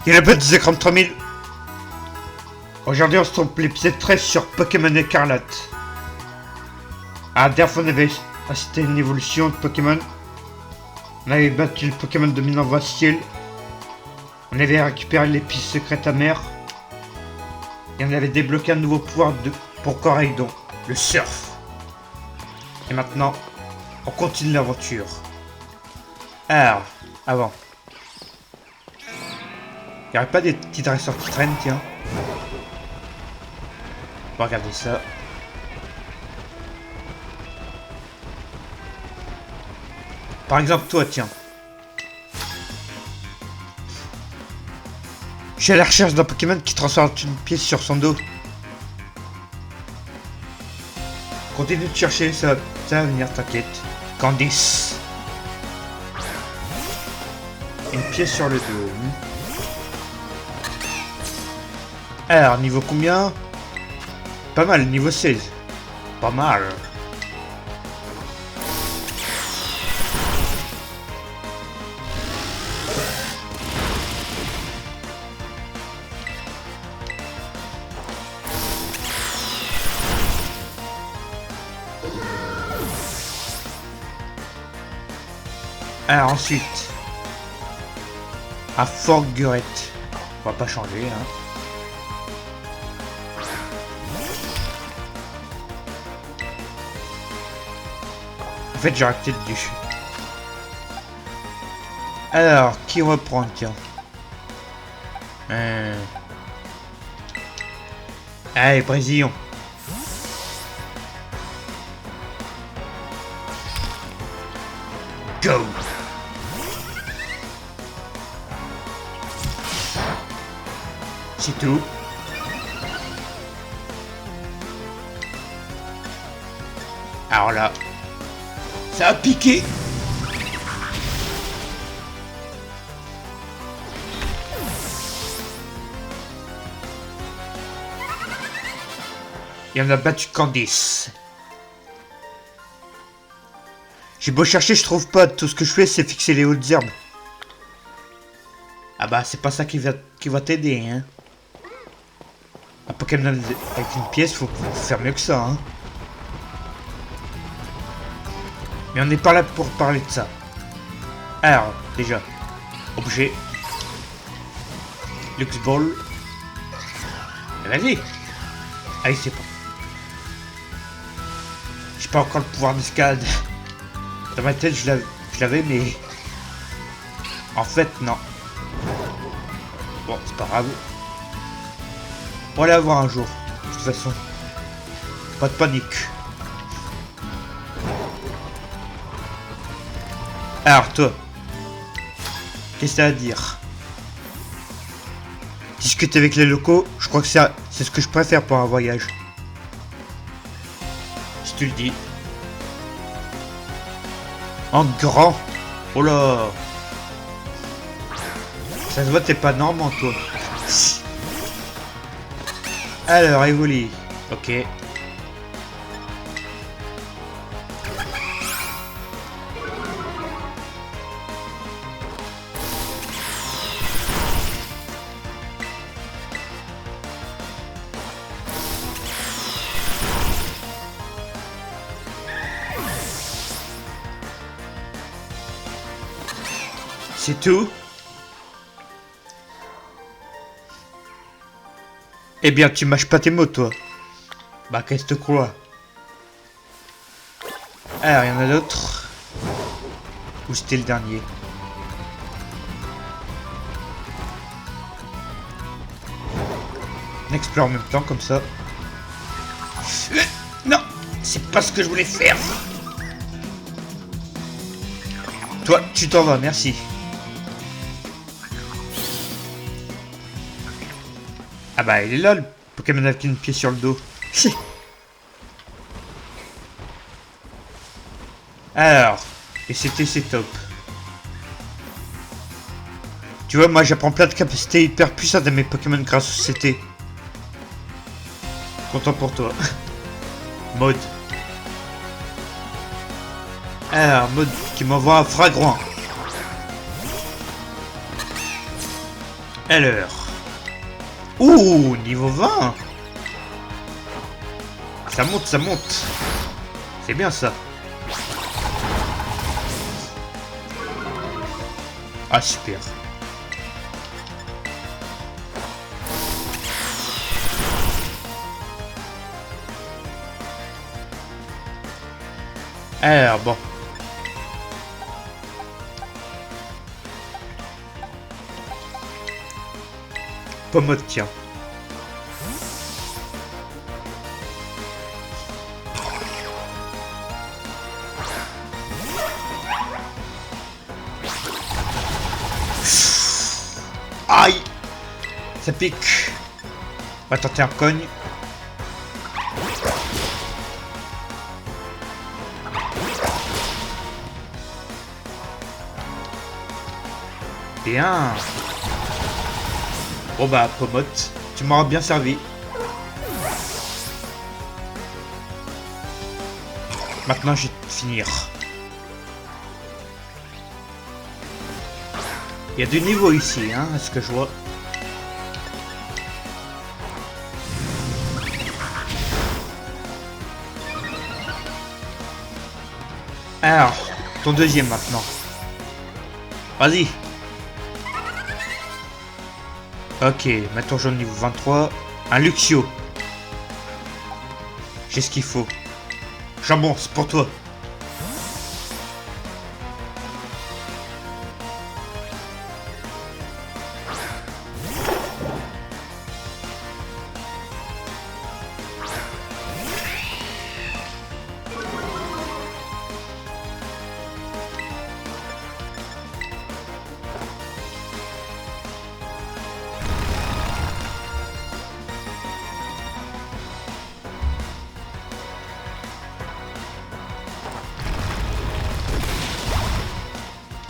Il a pas des écrans de 3000. Aujourd'hui on se trompe l'épisode 13 sur Pokémon Écarlate. À la dernière fois on avait assisté à une évolution de Pokémon. On avait battu le Pokémon dominant Voicile. On avait récupéré l'épice secrète amère. Et on avait débloqué un nouveau pouvoir pour Coraidon, le surf. Et maintenant, on continue l'aventure. Alors, avant. Y'aurait pas des petits dresseurs qui traînent, tiens. On va regarder ça. Par exemple, toi, tiens. Je suis à la recherche d'un Pokémon qui transforme une pièce sur son dos. Continue de chercher, ça va venir, t'inquiète. Candice. Une pièce sur le dos. Alors, niveau combien? Pas mal, niveau 16. Pas mal. Alors ensuite, à Forgurette. On va pas changer, hein. En fait, j'aurais peut-être dû. Alors, qui reprend, tiens. Allez, Brésilon. Go. C'est tout. Alors là, ça a piqué. Et on a battu Candice. J'ai beau chercher, je trouve pas. Tout ce que je fais, c'est fixer les hautes herbes. Ah bah, c'est pas ça qui va t'aider, hein. Un Pokémon avec une pièce, faut faire mieux que ça, hein. Mais on n'est pas là pour parler de ça. Alors, déjà, objet. Lux Ball. Vas-y. Allez, c'est bon. J'ai pas encore le pouvoir d'escalade. Dans ma tête, je l'avais, mais... En fait, non. Bon, c'est pas grave. On va l'avoir un jour, de toute façon. Pas de panique. Alors, toi. Qu'est-ce que t'as à dire? Discuter avec les locaux, je crois que c'est ce que je préfère pour un voyage. Si tu le dis. En grand. Oh là. Ça se voit, t'es pas normand, toi. Alors, évolue. Ok. C'est tout? Eh bien, tu mâches pas tes mots, toi. Bah, qu'est-ce que tu crois? Alors, il y en a d'autres. Ou c'était le dernier? On explore en même temps, comme ça. Non! C'est pas ce que je voulais faire! Toi, tu t'en vas, merci. Ah bah, il est là, le Pokémon avec une pièce sur le dos. Alors, et c'est top. Tu vois, moi j'apprends plein de capacités hyper puissantes à mes Pokémon grâce au CT. Content pour toi. Mode. Alors, mode qui m'envoie un Fragrant. Alors. Ouh, niveau 20. Ça monte, ça monte. C'est bien ça. Ah, super. Alors, bon. Pommade, tiens. Aïe! Ça pique. On va tenter un cogne. Bien. Bon bah, Pomote, tu m'auras bien servi. Maintenant, je vais finir. Il y a du niveau ici, hein, à ce que je vois. Alors, ton deuxième maintenant. Vas-y. Ok, maintenant j'en ai niveau 23. Un Luxio. J'ai ce qu'il faut. Jambon, c'est pour toi.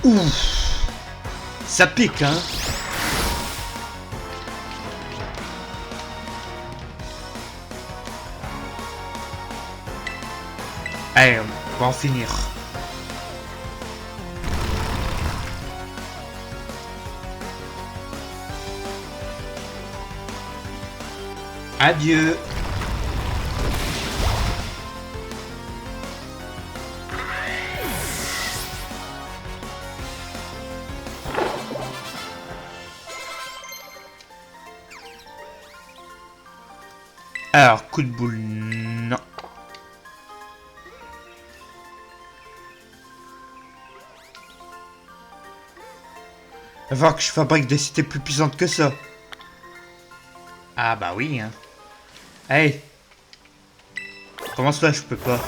Ouf. Ça pique, hein. Allez, on va en finir. Adieu. Alors, coup de boule, non. Il va falloir que je fabrique des cités plus puissantes que ça. Ah bah oui, hein. Hey. Comment ça, je peux pas?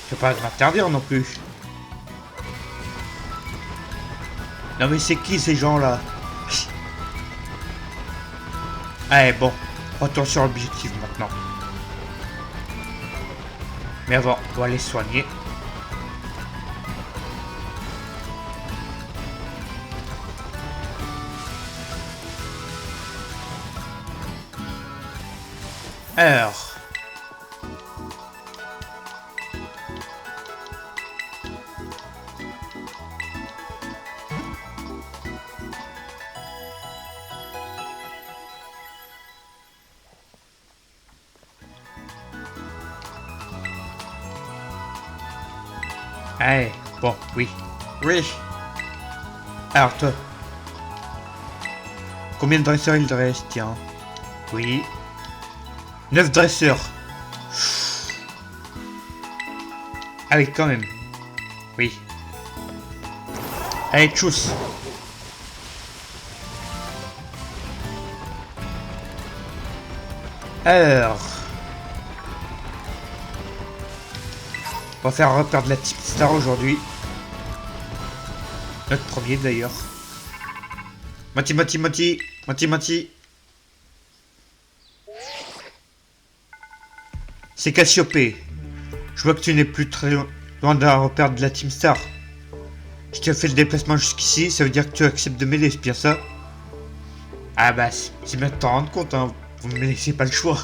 Je peux pas m'interdire non plus. Non mais c'est qui ces gens-là? Allez, bon. Retour sur l'objectif maintenant. Mais avant, on va les soigner. Alors. Allez, bon, oui. Oui. Alors toi. Combien de dresseurs il te reste, tiens? Oui. 9 dresseurs. Ah oui, quand même. Oui. Allez, tchuss. Alors. On va faire un repère de la Team Star aujourd'hui. Notre premier d'ailleurs. Mati. C'est Cassiopée. Je vois que tu n'es plus très loin d'un repère de la Team Star. Si tu as fait le déplacement jusqu'ici, ça veut dire que tu acceptes de m'aider, c'est bien ça? Ah bah, c'est bien de t'en rendre compte, hein. Vous ne me laissez pas le choix.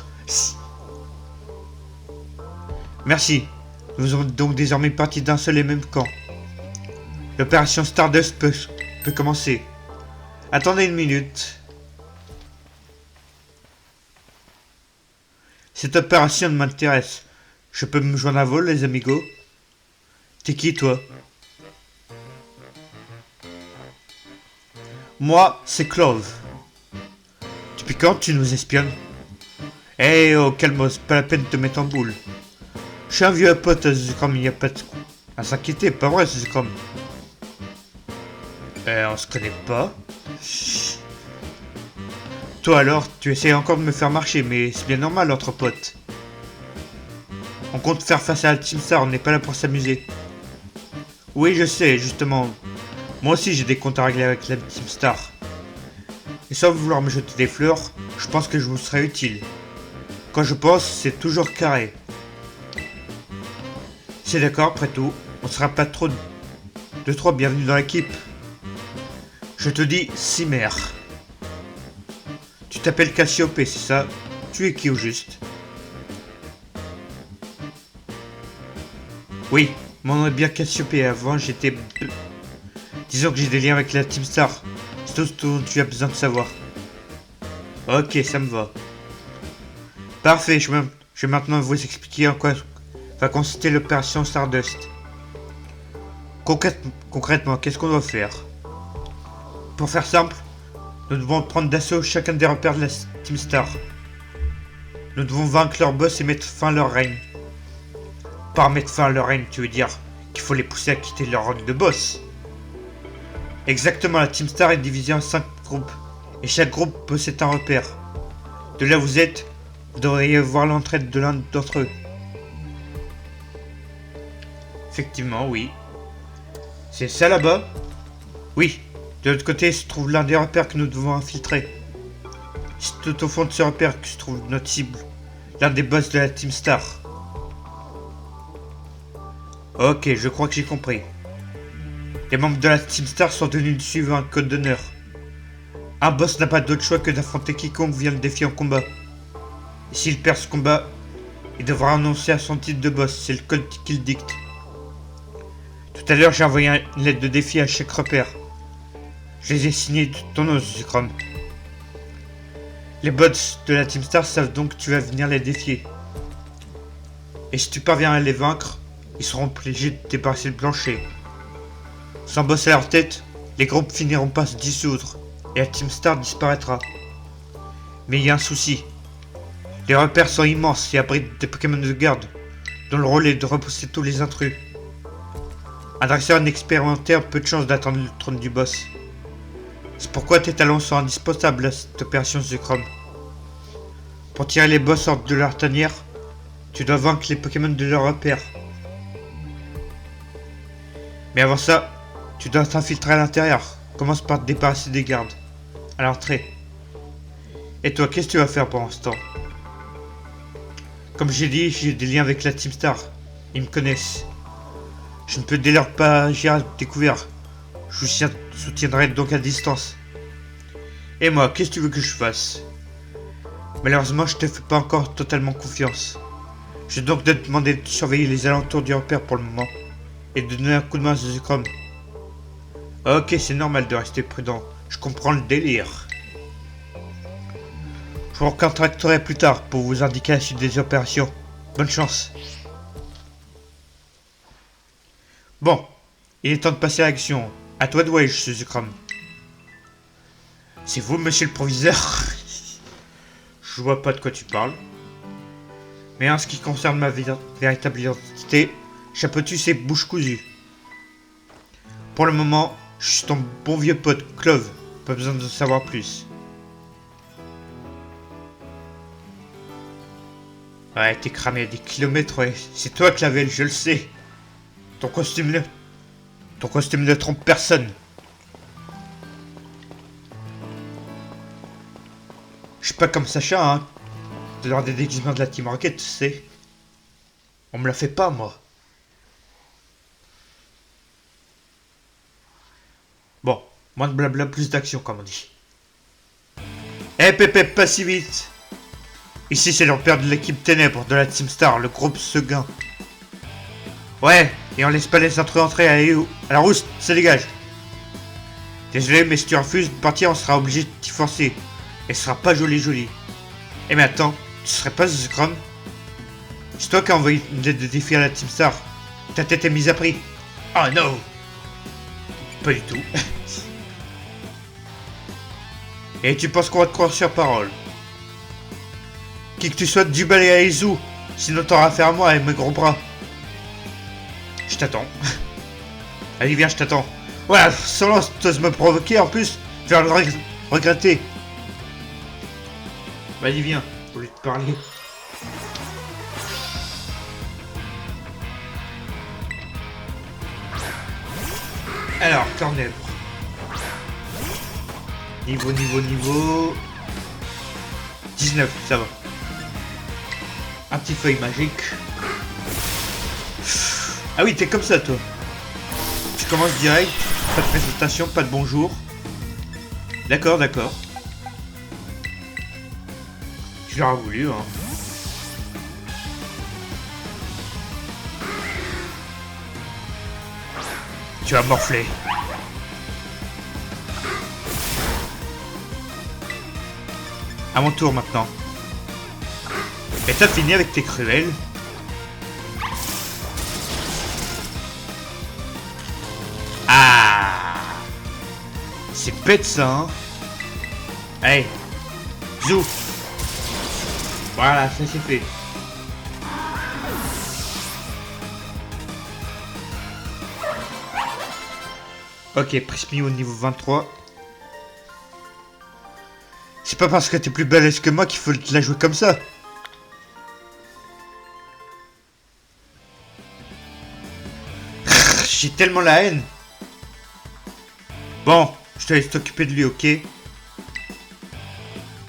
Merci. Nous sommes donc désormais partis d'un seul et même camp. L'opération Stardust peut commencer. Attendez une minute. Cette opération m'intéresse. Je peux me joindre à vous, les amigos? T'es qui, toi? Moi, c'est Clove. Depuis quand tu nous espionnes? Eh oh, calmos, pas la peine de te mettre en boule. Je suis un vieux pote à Zukram, il n'y a pas de à s'inquiéter, pas vrai, Zukram? On se connaît pas. Chut. Toi alors, tu essayes encore de me faire marcher, mais c'est bien normal entre potes. On compte faire face à la Team Star, on n'est pas là pour s'amuser. Oui, je sais, justement. Moi aussi j'ai des comptes à régler avec la Team Star. Et sans vouloir me jeter des fleurs, je pense que je vous serai utile. Quand je pense, c'est toujours carré. C'est d'accord, après tout, on sera pas trop de trop bienvenue dans l'équipe. Je te dis Cimer. Tu t'appelles Cassiopée, c'est ça? Tu es qui au juste? Oui, mon nom est bien Cassiopée, avant j'étais... Disons que j'ai des liens avec la Team Star. C'est tout ce dont tu as besoin de savoir. Ok, ça me va. Parfait, je vais maintenant vous expliquer en quoi va consister l'opération Stardust. Concrètement, qu'est-ce qu'on doit faire? Pour faire simple, nous devons prendre d'assaut chacun des repères de la Team Star. Nous devons vaincre leur boss et mettre fin à leur règne. Par mettre fin à leur règne, tu veux dire qu'il faut les pousser à quitter leur rôle de boss. Exactement, la Team Star est divisée en 5 groupes, et chaque groupe possède un repère. De là où vous êtes, vous devriez voir l'entraide de l'un d'entre eux. Effectivement, oui. C'est ça là-bas? Oui. De l'autre côté se trouve l'un des repères que nous devons infiltrer. C'est tout au fond de ce repère que se trouve notre cible, l'un des boss de la Team Star. Ok, je crois que j'ai compris. Les membres de la Team Star sont tenus de suivre un code d'honneur. Un boss n'a pas d'autre choix que d'affronter quiconque vient le défier en combat. Et s'il perd ce combat, il devra annoncer à son titre de boss, c'est le code qu'il dicte. Tout à l'heure, j'ai envoyé une lettre de défi à chaque repère. Je les ai signés ton nom, Zukram. Les bots de la Team Star savent donc que tu vas venir les défier. Et si tu parviens à les vaincre, ils seront obligés de débarrasser le plancher. Sans boss à leur tête, les groupes finiront par se dissoudre et la Team Star disparaîtra. Mais il y a un souci. Les repères sont immenses et abritent des Pokémon de garde, dont le rôle est de repousser tous les intrus. Un dresseur inexpérimenté a peu de chance d'atteindre le trône du boss. C'est pourquoi tes talents sont indispensables à cette opération Zukram. Pour tirer les boss hors de leur tanière, tu dois vaincre les Pokémon de leur repère. Mais avant ça, tu dois t'infiltrer à l'intérieur. Commence par te débarrasser des gardes. À l'entrée. Et toi, qu'est-ce que tu vas faire pendant ce temps? Comme j'ai dit, j'ai des liens avec la Team Star. Ils me connaissent. Je ne peux dès lors pas agir à découvert. Je vous soutiendrai donc à distance. Et moi, qu'est-ce que tu veux que je fasse? Malheureusement, je te fais pas encore totalement confiance. Je vais donc te demander de surveiller les alentours du repère pour le moment. Et de donner un coup de main à Zukram. Ok, c'est normal de rester prudent. Je comprends le délire. Je vous recontacterai plus tard pour vous indiquer la suite des opérations. Bonne chance. Bon, il est temps de passer à l'action. À toi de jouer, Zukram. C'est vous, monsieur le proviseur? Je vois pas de quoi tu parles. Mais en ce qui concerne ma véritable identité, Chapeautus et bouche cousue. Pour le moment, je suis ton bon vieux pote, Clove. Pas besoin de savoir plus. Ouais, t'es cramé à des kilomètres, ouais. C'est toi, Clavel, je le sais. Ton costume ne trompe personne. Je suis pas comme Sacha, hein. Lors des déguisements de la Team Rocket, tu sais. On me la fait pas, moi. Bon, moins de blabla, plus d'action, comme on dit. Eh Pépé, pas si vite. Ici, c'est le repère de l'équipe Ténèbres de la Team Star, le groupe Seguin. Ouais, et on laisse pas les intrus entrer à la rousse, ça dégage. Désolé, mais si tu refuses de partir, on sera obligé de t'y forcer. Et ce sera pas joli. Eh mais attends, tu serais pas Scrum? C'est toi qui as envoyé une lettre de défi à la Team Star. Ta tête est mise à prix. Oh non. Pas du tout. Et tu penses qu'on va te croire sur parole? Qui que tu sois, du balai à Izu. Sinon t'auras affaire à moi et mes gros bras. Je t'attends. Allez, viens, je t'attends. Ouais, seulement si t'oses me provoquer en plus, tu vas le regretter. Vas-y, viens, au lieu de parler. Alors, Cornèbre. Niveau. 19, ça va. Un petit feuille magique. Ah oui, t'es comme ça, toi. Tu commences direct, pas de présentation, pas de bonjour. D'accord. Tu l'auras voulu, hein. Tu vas morfler. À mon tour maintenant. Et t'as fini avec tes cruels. Ah, c'est bête ça, hein. Allez, zou. Voilà, ça c'est fait. Ok, Prismi au niveau 23. C'est pas parce que t'es plus balèze que moi qu'il faut te la jouer comme ça. J'ai tellement la haine. Bon, je te laisse t'occuper de lui, ok?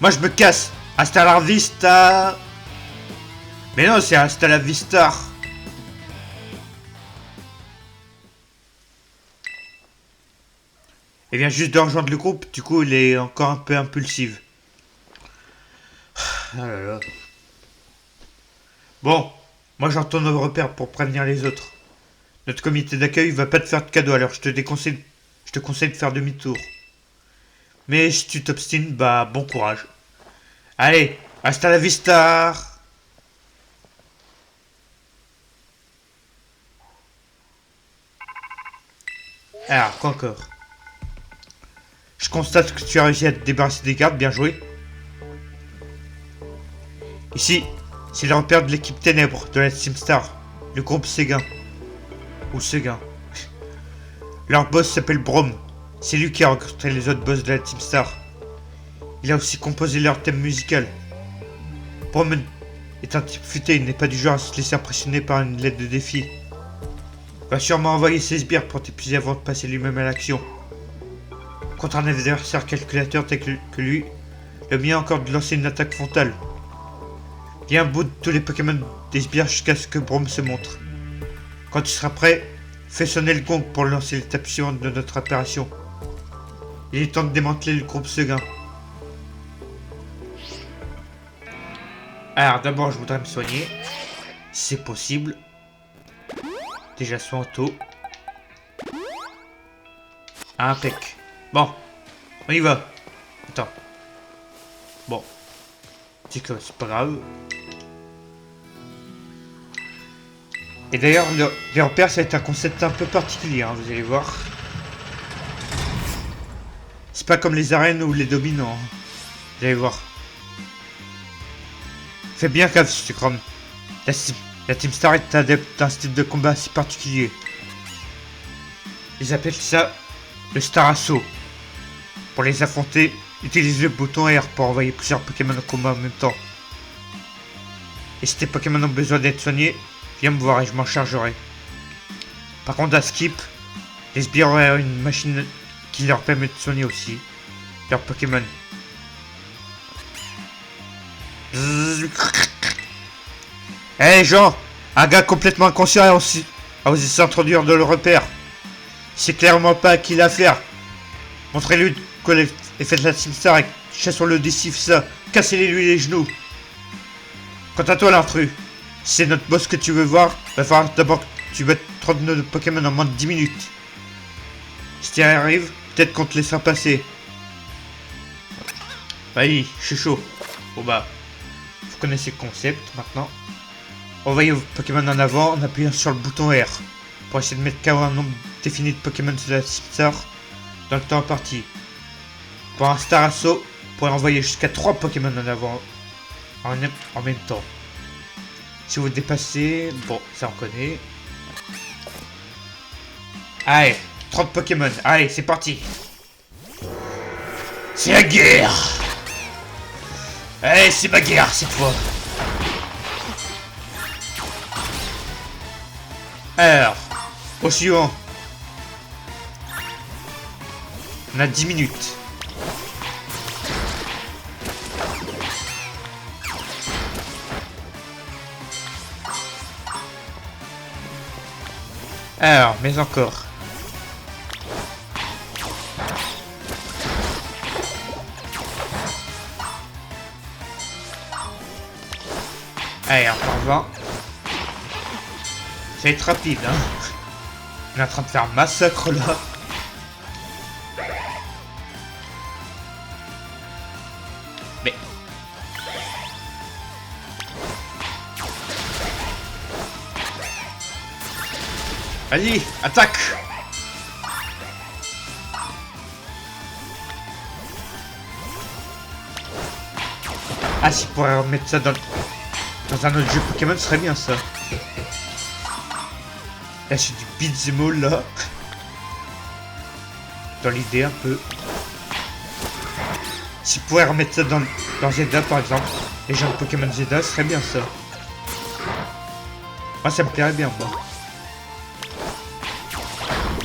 Moi je me casse. Hasta la vista. Mais non, c'est hasta la vista. Il vient juste de rejoindre le groupe, du coup il est encore un peu impulsif. Ah là là. Bon, moi j'en retourne au repère pour prévenir les autres. Notre comité d'accueil va pas te faire de cadeau, alors je te conseille de faire demi-tour. Mais si tu t'obstines, bah bon courage. Allez, hasta la vista. Alors, quoi encore? Je constate que tu as réussi à te débarrasser des gardes, bien joué. Ici, c'est le repère de l'équipe Ténèbres de la Team Star, le groupe Séguin. Ou Séguin. Leur boss s'appelle Brom. C'est lui qui a rencontré les autres boss de la Team Star. Il a aussi composé leur thème musical. Brom est un type futé, il n'est pas du genre à se laisser impressionner par une lettre de défi. Il va sûrement envoyer ses sbires pour t'épuiser avant de passer lui-même à l'action. Contre un adversaire calculateur tel que lui, le mieux encore de lancer une attaque frontale. Viens bout de tous les Pokémon des sbires jusqu'à ce que Brom se montre. Quand tu seras prêt, fais sonner le gong pour lancer l'étape suivante de notre opération. Il est temps de démanteler le groupe Séguin. Alors d'abord je voudrais me soigner. Si c'est possible. Déjà soin auto. Impec. Bon, on y va. Attends. Bon. C'est pas grave. Et d'ailleurs, les repères, ça va être un concept un peu particulier, hein, vous allez voir. C'est pas comme les arènes ou les dominants. Hein. Vous allez voir. Fais bien gaffe, Sucrum. La Team Star est adepte d'un style de combat si particulier. Ils appellent ça le Star Assaut. Pour les affronter, utilise le bouton R pour envoyer plusieurs Pokémon au combat en même temps. Et si tes Pokémon ont besoin d'être soignés, viens me voir et je m'en chargerai. Par contre, à Skip, les sbires auraient une machine qui leur permet de soigner aussi leurs Pokémon. Hey Jean, un gars complètement inconscient a osé s'introduire dans le repère. C'est clairement pas à qui l'affaire. Montrez-lui et faites la Team Star et chassons-le d'ici, ça. Cassez-lui les genoux. Quant à toi l'intrus, si c'est notre boss que tu veux voir, va falloir d'abord que tu battes 39 Pokémon en moins de 10 minutes. Si t'y arrives, peut-être qu'on te laissera passer. Vas-y, je suis chaud. Bon bah, vous connaissez le concept maintenant. Envoyez vos Pokémon en avant en appuyant sur le bouton R pour essayer de mettre KO un nombre défini de Pokémon de la Team Star dans le temps imparti. Pour un Star Assaut, vous pourrez envoyer jusqu'à 3 Pokémon en avant en même temps. Si vous dépassez... Bon, ça on connaît. Allez, 30 Pokémon. Allez, c'est parti. C'est la guerre. Allez, c'est ma guerre cette fois. Alors, au suivant. On a 10 minutes. Alors, mais encore. Allez, encore 20. Ça va être rapide, hein. On est en train de faire un massacre là. Mais... Vas-y, attaque! Ah, si on pourrait remettre ça dans un autre jeu Pokémon, ce serait bien ça. Là, c'est du beat'em all là. Dans l'idée un peu. Si on pourrait remettre ça dans Zelda par exemple, les jeux de Pokémon Zelda, ce serait bien ça. Moi, ça me plairait bien, moi.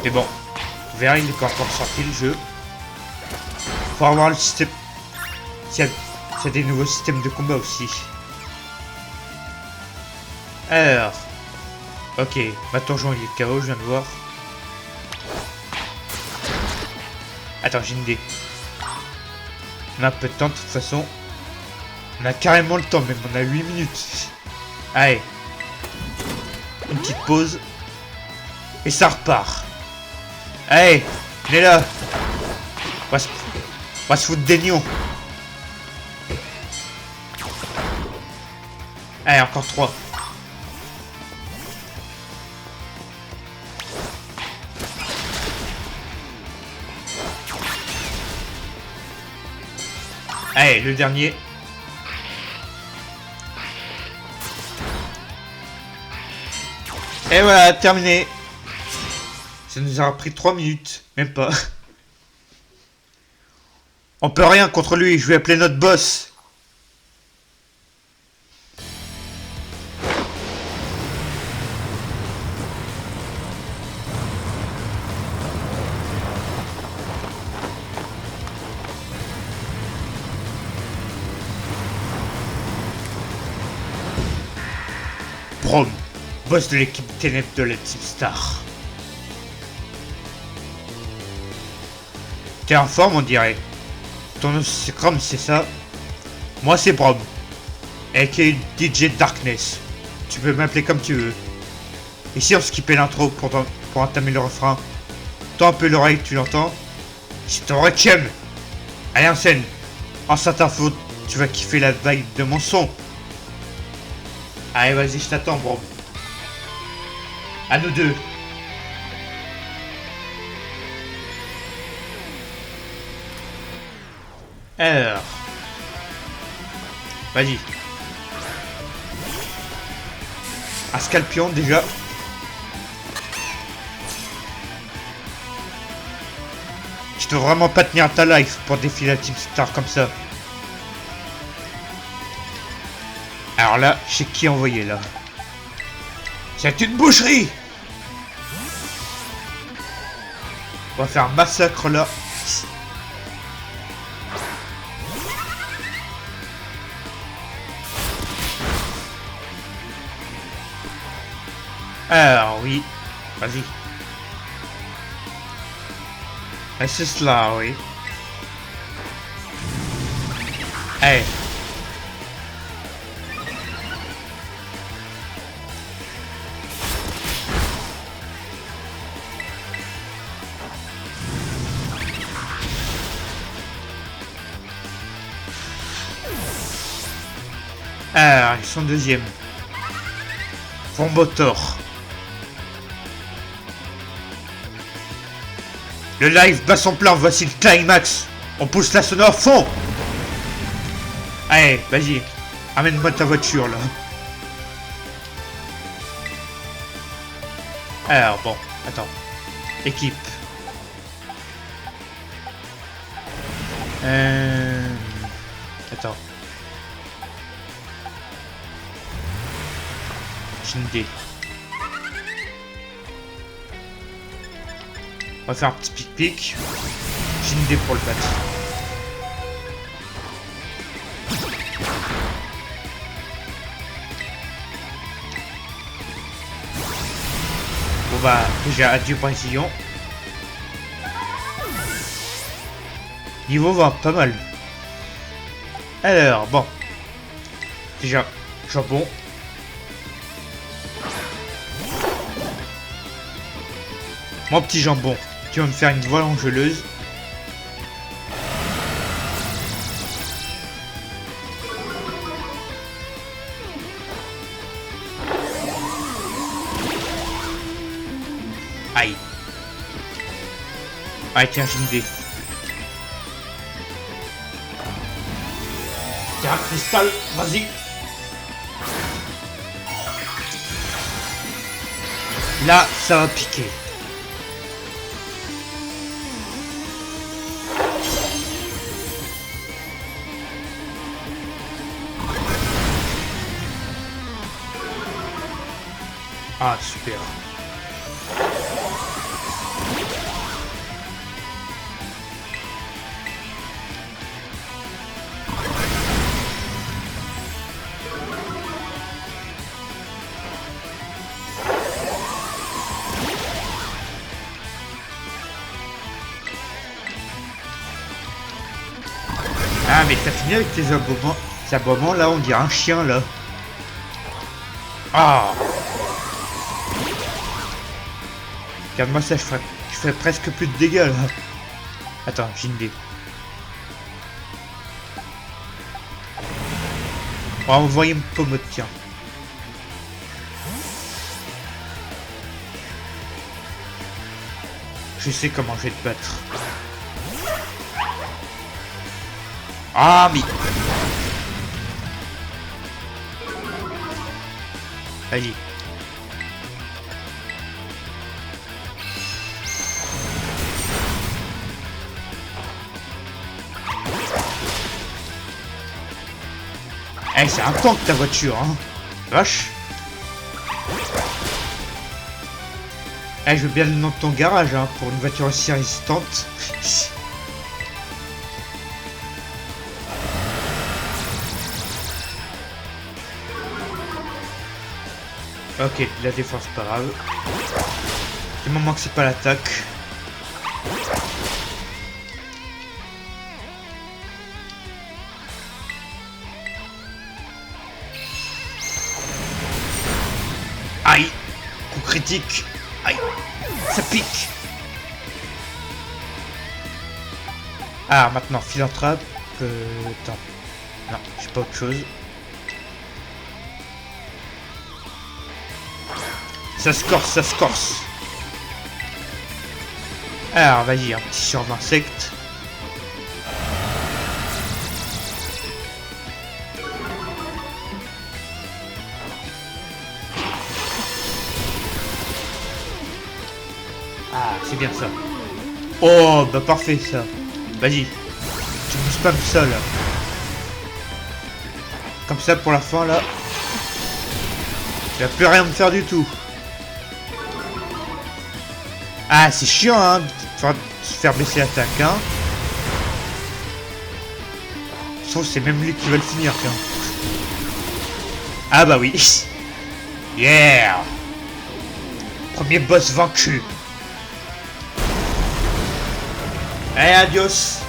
Mais bon, vous verrez, il est pas encore sorti le jeu. Faut avoir le système. S'il y a des nouveaux systèmes de combat aussi. Alors. Ok, ma donjon il est KO, je viens de voir. Attends, j'ai une idée. On a un peu de temps de toute façon. On a carrément le temps, même on a 8 minutes. Allez. Une petite pause. Et ça repart. Allez, on est là. On va se foutre des nions. Allez, encore 3. Allez, le dernier. Et voilà, terminé. Ça nous aura pris 3 minutes, même pas. On peut rien contre lui, je vais appeler notre boss. Braum, boss de l'équipe Ténèbres de la Team Star. T'es en forme, on dirait. Ton nom c'est Chrome, c'est ça? Moi c'est Braum, aka DJ Darkness. Tu peux m'appeler comme tu veux. Ici on skippait l'intro pour entamer le refrain. Tends un peu l'oreille, tu l'entends? C'est ton requiem. Allez en scène. En cette info, tu vas kiffer la vibe de mon son. Allez, vas-y, je t'attends, bro. À nous deux. Alors. Vas-y. Un Scalpion, déjà. Tu dois vraiment pas tenir ta life pour défiler la Team Star comme ça. Alors là, je sais qui envoyer là. C'est une boucherie. On va faire un massacre là. Alors oui, vas-y. Et c'est cela, oui. Hey. Ah, ils sont deuxième. Vombotor. Le live bat son plein, voici le climax. On pousse la sonore à fond. Allez, vas-y. Amène-moi ta voiture, là. Alors, bon, attends. Équipe. Attends. J'ai une idée. On va faire un petit pic-pic. J'ai une idée pour le battre. Bon bah, déjà, adieu Brésilien. Niveau 20, pas mal. Alors, bon. Déjà, jambon. Mon petit jambon, tu vas me faire une voile angeleuse. Aïe. Aïe, tiens, j'ai une idée. Tiens, cristal, vas-y. Là, ça va piquer. Ah, super. Ah, mais t'as fini avec tes aboiements. Ces aboiements là, on dirait un chien là. Ah. Regarde-moi ça, je ferais presque plus de dégâts là. Attends, j'ai une idée. On va envoyer une pomme, tiens. Je sais comment je vais te battre. Ah, mais... Vas-y. Eh, c'est un tank ta voiture, hein. Vache. Eh, je veux bien le nom de ton garage, hein, pour une voiture aussi résistante. Ok, la défense, pas grave. Du moment que c'est pas l'attaque. Aïe! Coup critique! Aïe! Ça pique! Ah, maintenant, philanthrope. Attends. Non, j'ai pas autre chose. Ça se corse, ça se corse. Alors, vas-y, un petit sur d'insectes. Ah, c'est bien ça. Oh, bah parfait ça. Vas-y. Tu me spams ça là. Comme ça pour la fin là. Tu vas plus rien me faire du tout. Ah, c'est chiant, hein, de se faire baisser l'attaque, hein. Sauf c'est même lui qui va le finir, tiens. Ah bah oui. Yeah. Premier boss vaincu. Allez, adios.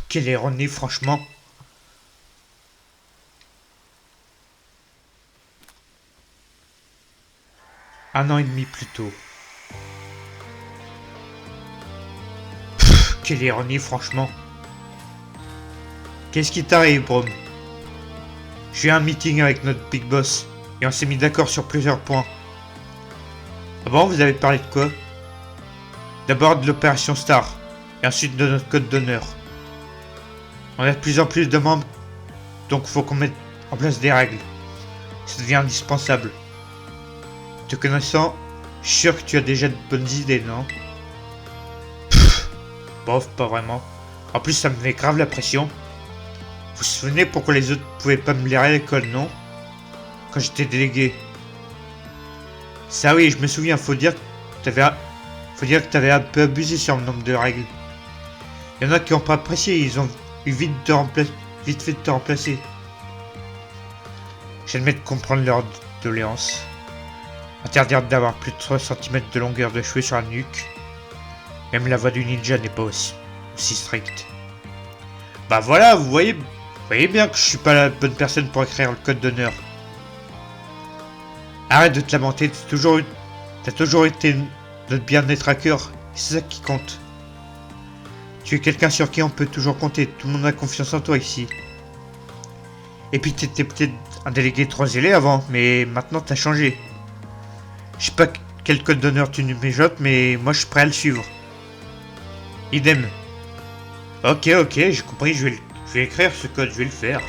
Quelle ironie, franchement. Un an et demi plus tôt. Quelle ironie, franchement. Qu'est-ce qui t'arrive, Brom? J'ai eu un meeting avec notre Big Boss, et on s'est mis d'accord sur plusieurs points. Ah bon, vous avez parlé de quoi? D'abord de l'opération Star, et ensuite de notre code d'honneur. On a de plus en plus de membres, donc faut qu'on mette en place des règles. Ça devient indispensable. Te connaissant, je suis sûr que tu as déjà de bonnes idées, non? Bof, pas vraiment. En plus, ça me met grave la pression. Vous vous souvenez pourquoi les autres pouvaient pas me lire à l'école, non? Quand j'étais délégué. Ça oui, je me souviens, faut dire que t'avais un peu abusé sur le nombre de règles. Il y en a qui ont pas apprécié, ils ont eu vite fait de te remplacer. J'admets de comprendre leur doléance. Interdire d'avoir plus de 3 cm de longueur de cheveux sur la nuque. Même la voix du ninja n'est pas aussi stricte. Bah voilà, vous voyez bien que je suis pas la bonne personne pour écrire le code d'honneur. Arrête de te lamenter, t'as toujours été notre bien-être à cœur, c'est ça qui compte. Tu es quelqu'un sur qui on peut toujours compter, tout le monde a confiance en toi ici. Et puis t'étais peut-être un délégué trop zélé avant, mais maintenant t'as changé. Je sais pas quel code d'honneur tu nous mijotes, mais moi je suis prêt à le suivre. Idem. Ok, j'ai compris, je vais écrire ce code, je vais le faire.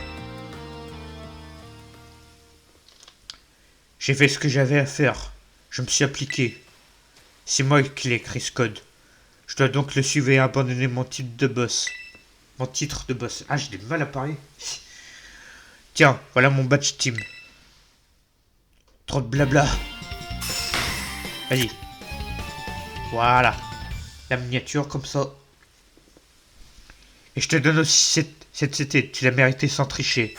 J'ai fait ce que j'avais à faire. Je me suis appliqué. C'est moi qui l'ai écrit ce code. Je dois donc le suivre et abandonner mon titre de boss. Mon titre de boss. Ah, j'ai du mal à parler. Tiens, voilà mon badge team. Trop de blabla. Vas-y. Voilà. La miniature comme ça. Et je te donne aussi cette CT. Tu l'as mérité sans tricher.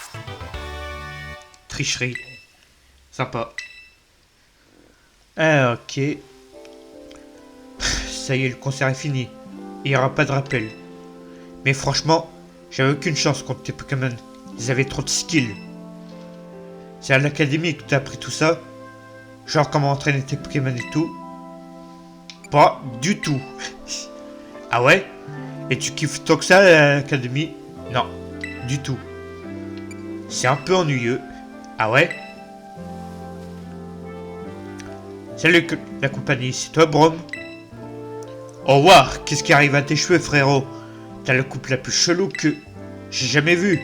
Tricherie. Sympa. Ah, ok. Ça y est, le concert est fini. Il n'y aura pas de rappel. Mais franchement, j'avais aucune chance contre tes Pokémon. Ils avaient trop de skills. C'est à l'académie que t'as appris tout ça? Genre comment entraîner tes Pokémon et tout? Pas du tout. Ah ouais? Et tu kiffes tant que ça à l'académie? Non, du tout. C'est un peu ennuyeux. Ah ouais? Salut la compagnie, c'est toi Brom? Oh waouh, qu'est-ce qui arrive à tes cheveux frérot? T'as la coupe la plus chelou que j'ai jamais vue.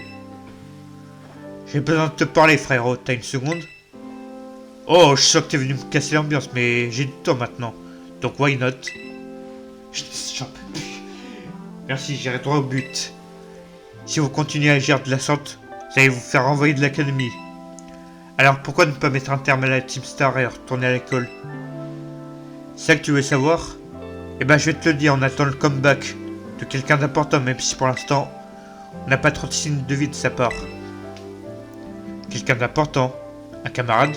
J'ai besoin de te parler frérot, t'as une seconde? Oh, je sens que t'es venu me casser l'ambiance, mais j'ai du temps maintenant. Donc why not? J'en peux plus. Merci, j'irai droit au but. Si vous continuez à agir de la sorte, vous allez vous faire renvoyer de l'académie. Alors pourquoi ne pas mettre un terme à la Team Star et retourner à l'école? C'est ça que tu veux savoir? Eh ben je vais te le dire, on attend le comeback de quelqu'un d'important, même si pour l'instant, on n'a pas trop de signes de vie de sa part. Quelqu'un d'important? Un camarade?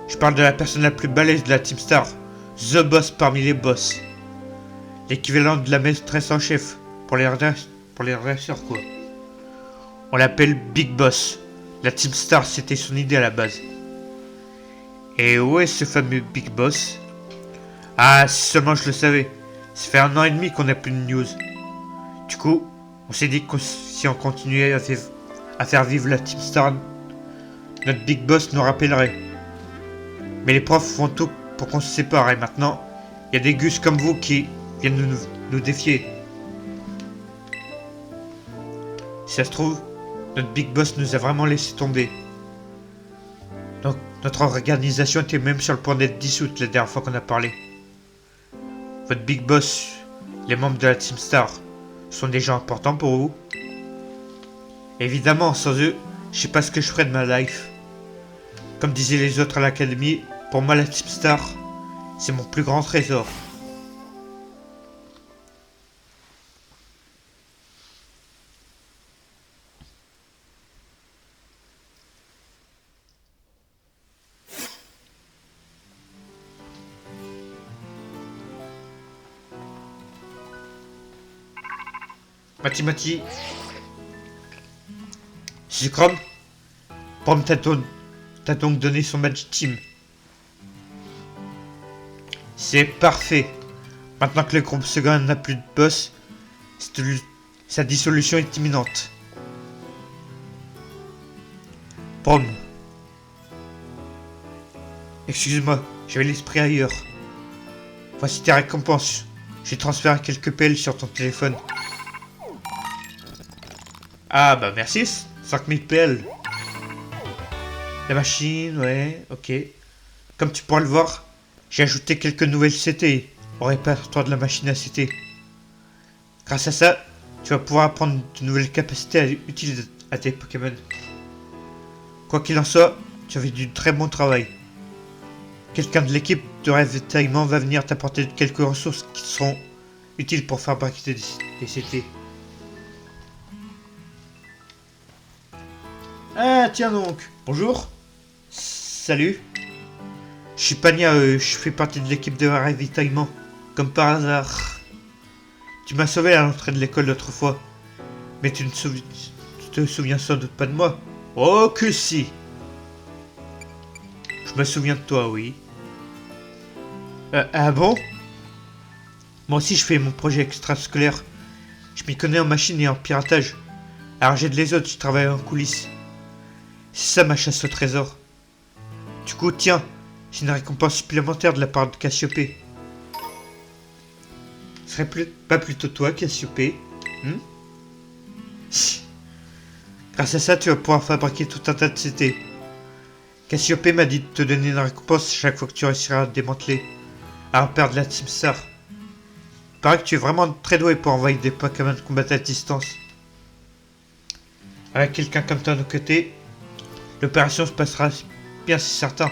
Je parle de la personne la plus balèze de la Team Star, The Boss parmi les boss. L'équivalent de la maîtresse en chef, pour les dresseurs quoi. On l'appelle Big Boss. La Team Star, c'était son idée à la base. Et où est ce fameux Big Boss? Ah, si seulement je le savais. Ça fait 1 an et demi qu'on n'a plus de news. Du coup, on s'est dit que si on continuait à faire vivre la Team Star, notre Big Boss nous rappellerait. Mais les profs font tout pour qu'on se sépare et maintenant, il y a des gus comme vous qui viennent nous défier. Si ça se trouve, notre Big Boss nous a vraiment laissé tomber. Donc, notre organisation était même sur le point d'être dissoute la dernière fois qu'on a parlé. Votre Big Boss, les membres de la Team Star, sont des gens importants pour vous? Évidemment, sans eux, je sais pas ce que je ferais de ma life. Comme disaient les autres à l'académie, pour moi la Team Star, c'est mon plus grand trésor. Mati. Zucrom, Prom t'a donc donné son match team. C'est parfait. Maintenant que le groupe second n'a plus de boss, Sa dissolution est imminente. Prom. Excuse-moi, j'avais l'esprit ailleurs. Voici tes récompenses. J'ai transféré quelques PL sur ton téléphone. Ah bah merci, 5000 PL. La machine, ouais, ok. Comme tu pourras le voir, j'ai ajouté quelques nouvelles CT au répertoire de la machine à CT. Grâce à ça, tu vas pouvoir apprendre de nouvelles capacités utiles à tes Pokémon. Quoi qu'il en soit, tu as fait du très bon travail. Quelqu'un de l'équipe de ravitaillement va venir t'apporter quelques ressources qui seront utiles pour fabriquer des CT. Ah tiens donc, bonjour. Salut. Je suis Pania, je fais partie de l'équipe de ravitaillement, comme par hasard. Tu m'as sauvé à l'entrée de l'école l'autre fois, mais tu te souviens sans doute pas de moi. Oh que si. Je me souviens de toi, oui. Ah bon? Moi aussi je fais mon projet extrascolaire. Je m'y connais en machine et en piratage. Alors j'aide les autres, je travaille en coulisses. C'est ça ma chasse au trésor. Du coup, tiens, c'est une récompense supplémentaire de la part de Cassiopée. Ce serait pas plutôt toi, Cassiopée? Grâce à ça, tu vas pouvoir fabriquer tout un tas de CT. Cassiopée m'a dit de te donner une récompense chaque fois que tu réussiras à démanteler un repère de la Team Star. Il paraît que tu es vraiment très doué pour envoyer des Pokémon de combattre à distance. Avec quelqu'un comme toi à nos côtés, l'opération se passera bien, c'est certain.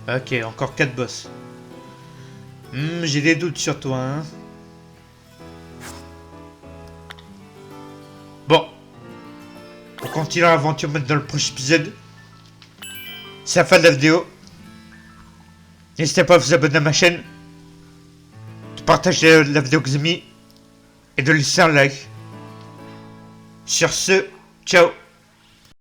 Ok, encore 4 boss. J'ai des doutes sur toi, hein. Bon. On continue l'aventure maintenant dans le prochain épisode. C'est la fin de la vidéo. N'hésitez pas à vous abonner à ma chaîne, de partager la vidéo que vous avez mis et de laisser un like. Sur ce, ciao.